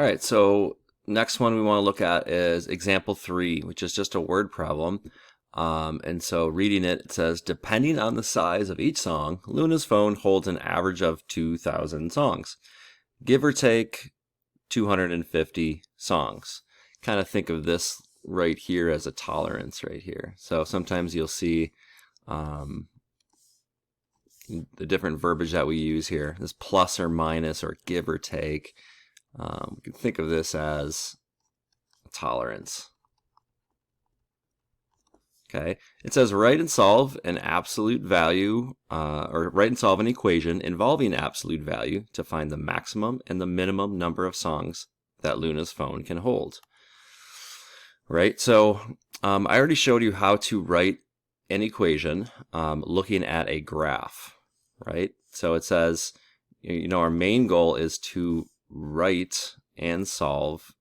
All right, so next one we want to look at is example 3, which is just a word problem. And so reading it, it says, depending on the size of each song, Luna's phone holds an average of 2,000 songs. Give or take 250 songs. Kind of think of this right here as a tolerance right here. So sometimes you'll see the different verbiage that we use here, this plus or minus or give or take. We can think of this as a tolerance. Okay, it says write and solve an absolute value, or write and solve an equation involving absolute value to find the maximum and the minimum number of songs that Luna's phone can hold. Right, so I already showed you how to write an equation looking at a graph, right? So it says, our main goal is to write and solve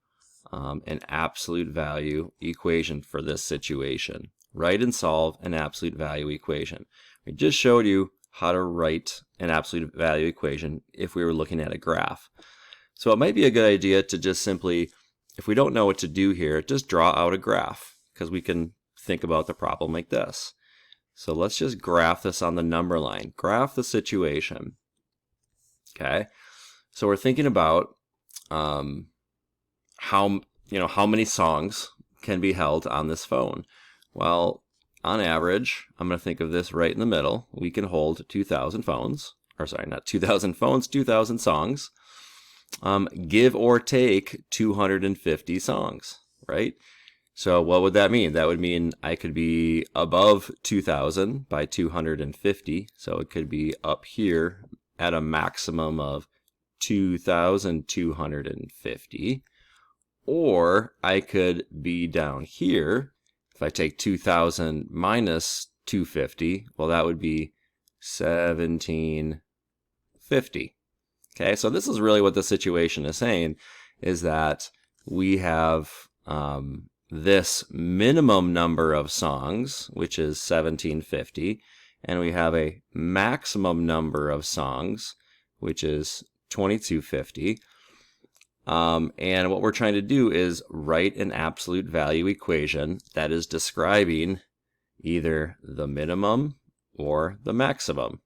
an absolute value equation for this situation. Write and solve an absolute value equation. We just showed you how to write an absolute value equation if we were looking at a graph. So it might be a good idea to just simply, if we don't know what to do here, just draw out a graph, because we can think about the problem like this. So let's just graph this on the number line. Graph the situation. Okay. So we're thinking about how many songs can be held on this phone. Well, on average, I'm going to think of this right in the middle. We can hold 2,000 phones, or sorry, not 2,000 phones, 2,000 songs. Give or take 250 songs, right? So what would that mean? That would mean I could be above 2,000 by 250. So it could be up here at a maximum of 2,250. Or I could be down here. If I take 2,000 minus 250, well, that would be 1,750. Okay, so this is really what the situation is saying, is that we have this minimum number of songs, which is 1,750, and we have a maximum number of songs, which is 2,250. And what we're trying to do is write an absolute value equation that is describing either the minimum or the maximum.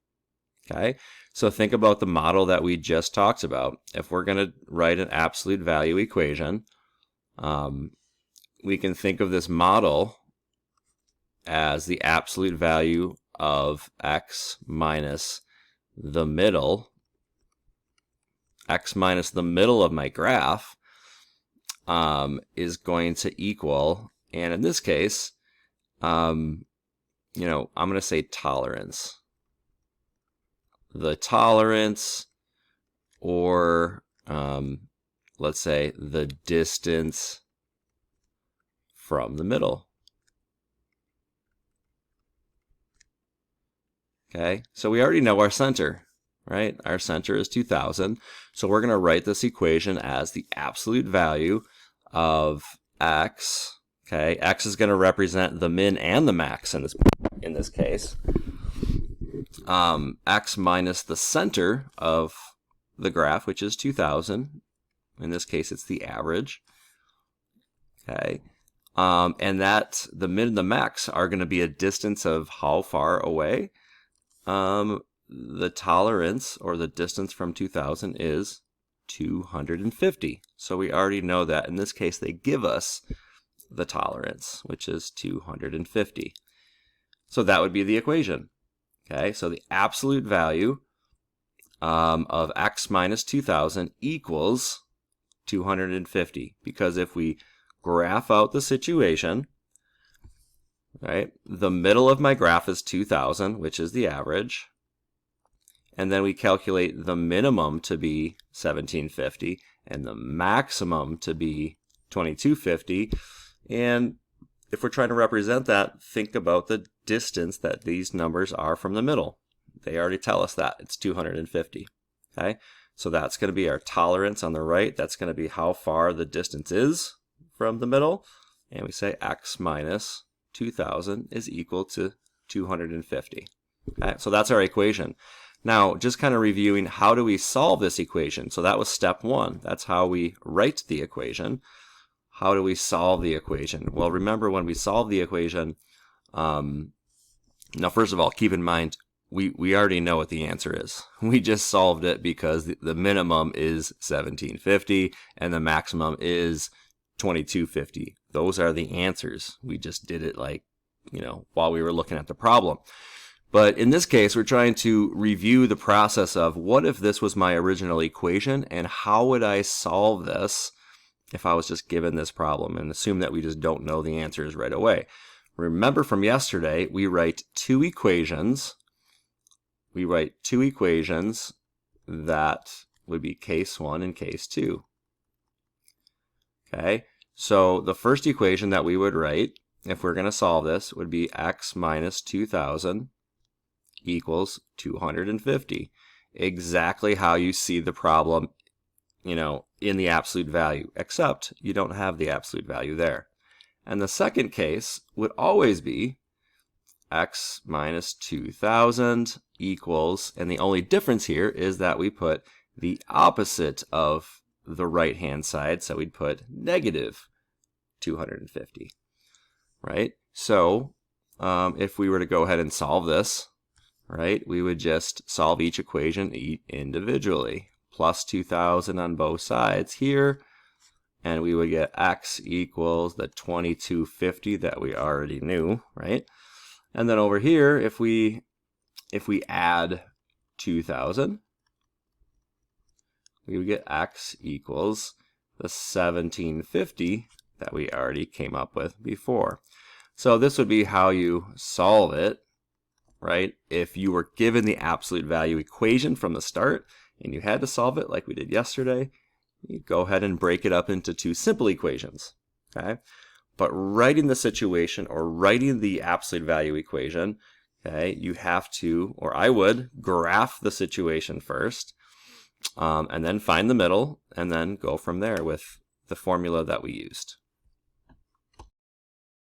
Okay, so think about the model that we just talked about. If we're going to write an absolute value equation, we can think of this model as the absolute value of x minus the middle. X minus the middle of my graph is going to equal, and in this case, I'm going to say tolerance. The tolerance, or let's say the distance from the middle. Okay, so we already know our center, right? Our center is 2,000. So we're going to write this equation as the absolute value of x. Okay, x is going to represent the min and the max in this case. X minus the center of the graph, which is 2,000. In this case, it's the average. Okay, and that the min and the max are going to be a distance of how far away. The tolerance, or the distance from 2,000, is 250. So we already know that. In this case, they give us the tolerance, which is 250. So that would be the equation. Okay, so the absolute value of x minus 2,000 equals 250. Because if we graph out the situation, right, the middle of my graph is 2,000, which is the average. And then we calculate the minimum to be 1,750 and the maximum to be 2,250. And if we're trying to represent that, think about the distance that these numbers are from the middle. They already tell us that. It's 250. Okay, so that's going to be our tolerance on the right. That's going to be how far the distance is from the middle. And we say x minus 2,000 is equal to 250. Okay, so that's our equation. Now, just kind of reviewing, how do we solve this equation? So that was step one. That's how we write the equation. How do we solve the equation? Well, remember when we solve the equation, now first of all, keep in mind, we already know what the answer is. We just solved it because the minimum is 1750 and the maximum is 2250. Those are the answers. We just did it while we were looking at the problem. But in this case, we're trying to review the process of what if this was my original equation and how would I solve this if I was just given this problem, and assume that we just don't know the answers right away. Remember from yesterday, we write two equations. We write two equations that would be case 1 and case 2. Okay, so the first equation that we would write, if we're going to solve this, would be x minus 2,000 equals 250. Exactly how you see the problem, in the absolute value, except you don't have the absolute value there. And the second case would always be x minus 2,000 equals, and the only difference here is that we put the opposite of the right-hand side, so we'd put negative 250, right? So if we were to go ahead and solve this, right, we would just solve each equation individually. Plus 2,000 on both sides here, and we would get x equals the 2250 that we already knew, right? And then over here, if we add 2,000, we would get x equals the 1750 that we already came up with before. So this would be how you solve it, right? If you were given the absolute value equation from the start and you had to solve it like we did yesterday, you go ahead and break it up into two simple equations, okay? But writing the situation or writing the absolute value equation, okay, you have to, or I would, graph the situation first, and then find the middle, and then go from there with the formula that we used.